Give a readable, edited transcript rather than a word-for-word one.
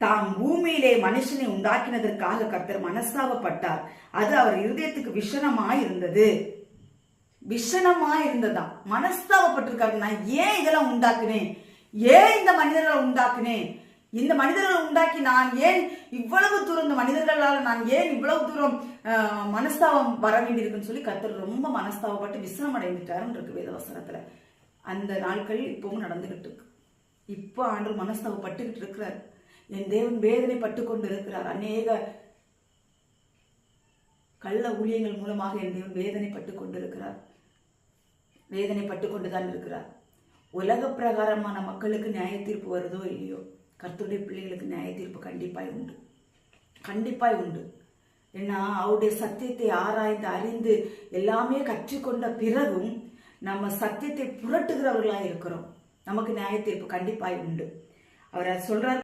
தாம் பூமியிலே மனுஷனை உண்டாக்கினதற்காக கர்த்தர் மனஸ்தாபப்பட்டார். அது அவர் இருதயத்துக்கு விஷனமாய் இருந்தது. விஷனமாய் இருந்ததா, மனஸ்தாபப்பட்டிருக்காரு. நான் ஏன் இதெல்லாம் உண்டாக்குனேன்? ஏன் இந்த மனிதர்களை உண்டாக்குனேன்? இந்த மனிதர்களை உண்டாக்கி நான் ஏன் இவ்வளவு தூரம், இந்த மனிதர்களால் நான் ஏன் இவ்வளவு தூரம் மனஸ்தாபம் வர வேண்டியிருக்குன்னு சொல்லி கர்த்தர் ரொம்ப மனஸ்தாபப்பட்டு விசிரம் அடைந்துட்டாருன்னு இருக்கு வேதவசனத்துல. அந்த நாட்கள் இப்பவும் நடந்துகிட்டு இருக்கு. இப்போ ஆண்டு மனஸ்தாபப்பட்டுக்கிட்டு இருக்கிறார். என் தேவன் வேதனை பட்டு கொண்டு இருக்கிறார். அநேக கள்ள ஊழியங்கள் மூலமாக என் தேவன் வேதனைப்பட்டு கொண்டு இருக்கிறார். வேதனைப்பட்டு கொண்டுதான் இருக்கிறார். உலக பிரகாரமான மக்களுக்கு நியாய தீர்ப்பு வருதோ இல்லையோ, கர்த்தருடைய பிள்ளைகளுக்கு நியாய தீர்ப்பு கண்டிப்பாய் உண்டு. கண்டிப்பாய் உண்டு. ஏன்னா அவருடைய சத்தியத்தை ஆராய்ந்து அறிந்து எல்லாமே கற்றுக்கொண்ட பிறகும் நம்ம சத்தியத்தை புரட்டுகிறவர்களாக இருக்கிறோம். நமக்கு நியாய தீர்ப்பு கண்டிப்பாய் உண்டு. அவர் சொல்றார்.